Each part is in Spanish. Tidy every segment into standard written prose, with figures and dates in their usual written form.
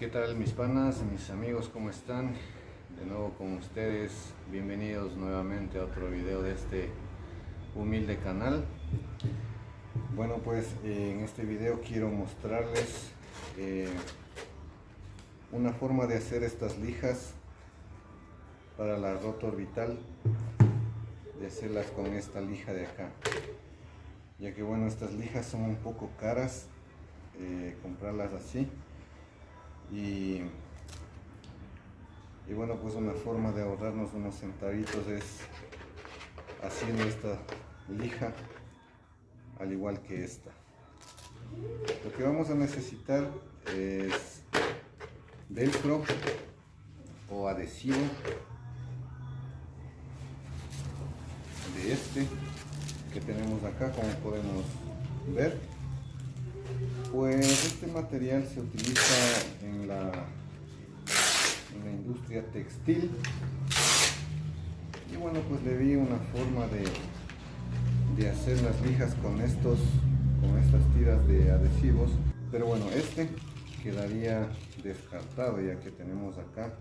¿Qué tal mis panas, mis amigos? ¿Cómo están? De nuevo con ustedes, bienvenidos nuevamente a otro video de este humilde canal. Bueno, pues en este video quiero mostrarles una forma de hacer estas lijas para la rota orbital, de hacerlas con esta lija de acá, ya que bueno, estas lijas son un poco caras, comprarlas así. Y bueno, pues una forma de ahorrarnos unos centavitos es haciendo esta lija al igual que esta. Lo que vamos a necesitar es velcro o adhesivo de este que tenemos acá, como podemos ver. Pues este material se utiliza en la industria textil, y bueno, pues le vi una forma de hacer las lijas con estas tiras de adhesivos, pero bueno, este quedaría descartado, ya que tenemos acá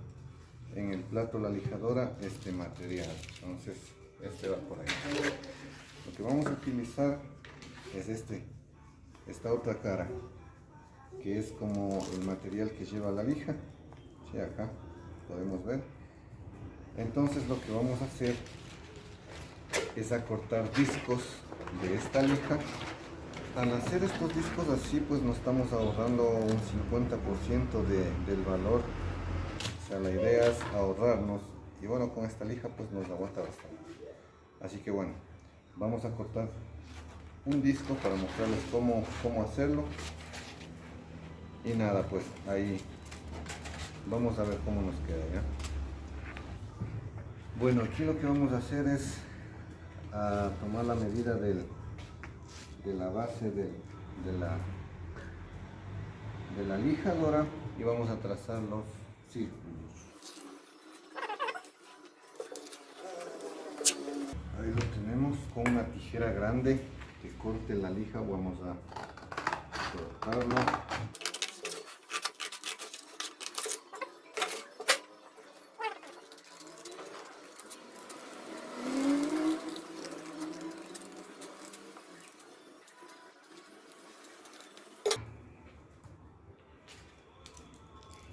en el plato la lijadora este material. Entonces este va por ahí. Lo que vamos a utilizar es esta otra cara, que es como el material que lleva la lija. Sí, acá podemos ver. Entonces lo que vamos a hacer es acortar discos de esta lija. Al hacer estos discos así, pues nos estamos ahorrando un 50% del valor. O sea, la idea es ahorrarnos, y bueno, con esta lija pues nos aguanta bastante. Así que bueno, vamos a cortar un disco para mostrarles cómo hacerlo. Y nada, pues ahí vamos a ver cómo nos queda, ¿ya? Bueno, aquí lo que vamos a hacer es tomar la medida de la base de la lijadora, y vamos a trazar los círculos. Ahí lo tenemos. Con una tijera grande que corte la lija vamos a cortarlo.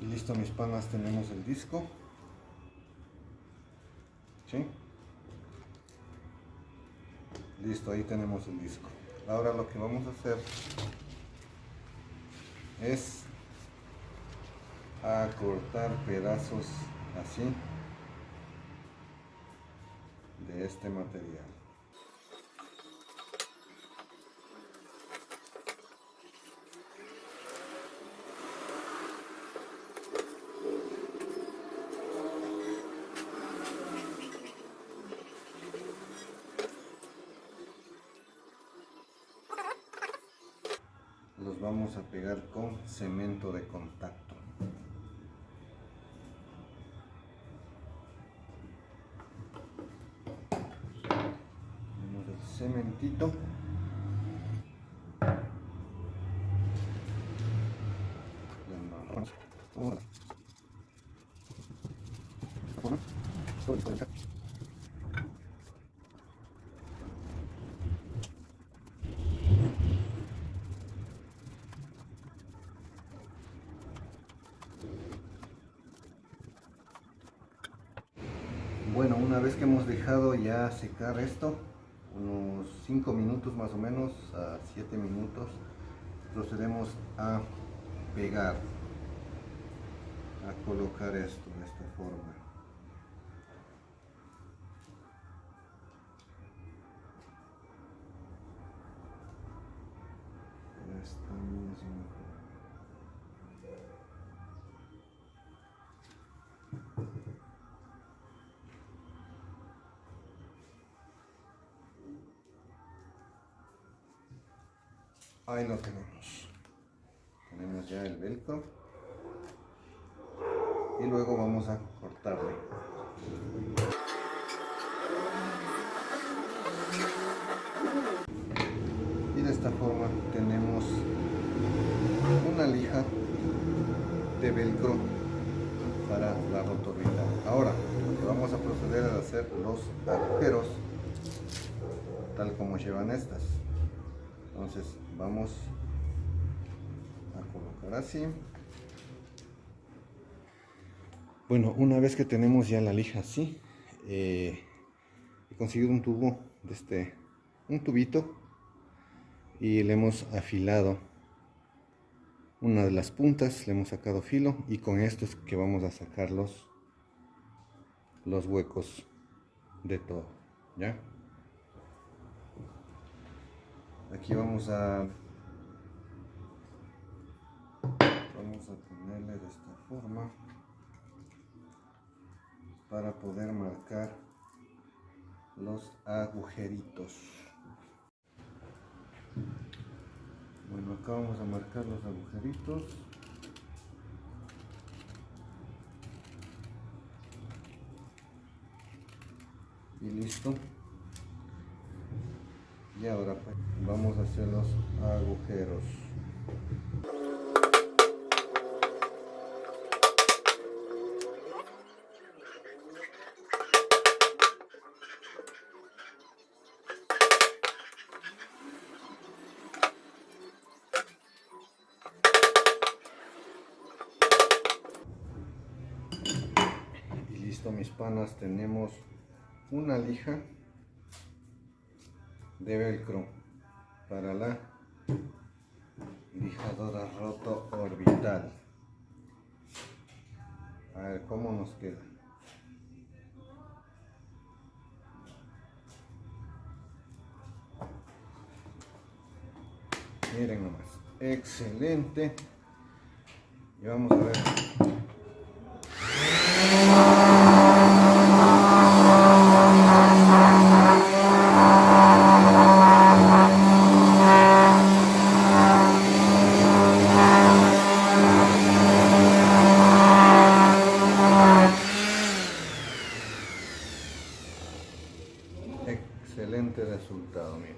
Y listo mis panas, tenemos el disco. ¿Sí? Listo, ahí tenemos el disco. Ahora lo que vamos a hacer es cortar pedazos así de este material. Los vamos a pegar con cemento de contacto. Tenemos el cementito. Bueno, una vez que hemos dejado ya secar esto, unos 5 minutos más o menos a 7 minutos, procedemos a pegar, a colocar esto de esta forma. Esta misma. Ahí lo tenemos. Tenemos ya el velcro. Y luego vamos a cortarle. Y de esta forma tenemos una lija de velcro para la rotorrita. Ahora lo que vamos a proceder a hacer los agujeros tal como llevan estas. Entonces vamos a colocar así. Bueno, una vez que tenemos ya la lija así, he conseguido un tubo de un tubito, y le hemos afilado una de las puntas, le hemos sacado filo, y con esto es que vamos a sacar los huecos de todo, ¿ya? Aquí vamos a ponerle de esta forma para poder marcar los agujeritos. Bueno, acá vamos a marcar los agujeritos. Y listo. Y ahora pues vamos a hacer los agujeros. Y listo, mis panas, tenemos una lija de velcro para la lijadora roto orbital. A ver cómo nos queda. Miren nomás, excelente. Y vamos a ver. Excelente resultado, miren.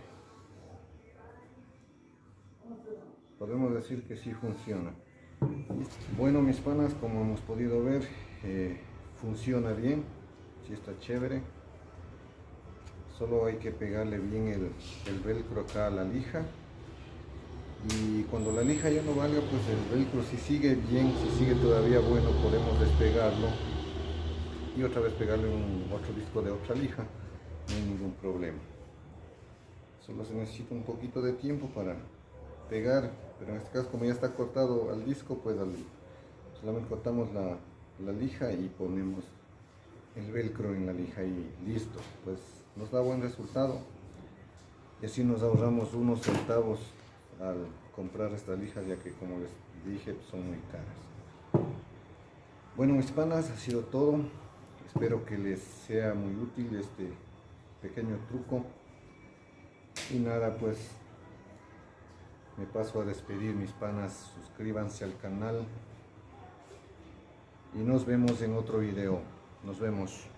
Podemos decir que sí funciona. Bueno, mis panas, como hemos podido ver, funciona bien, sí está chévere. Solo hay que pegarle bien el velcro acá a la lija. Y cuando la lija ya no valga, pues el velcro si sigue bien, si sigue todavía bueno, podemos despegarlo y otra vez pegarle otro disco de otra lija. No hay ningún problema. Solo se necesita un poquito de tiempo para pegar, pero en este caso como ya está cortado al disco, pues solamente cortamos la lija y ponemos el velcro en la lija y listo. Pues nos da buen resultado y así nos ahorramos unos centavos al comprar estas lijas, ya que como les dije son muy caras. Bueno, mis panas, ha sido todo. Espero que les sea muy útil este pequeño truco. Y nada, pues me paso a despedir, mis panas. Suscríbanse al canal y nos vemos en otro video. Nos vemos.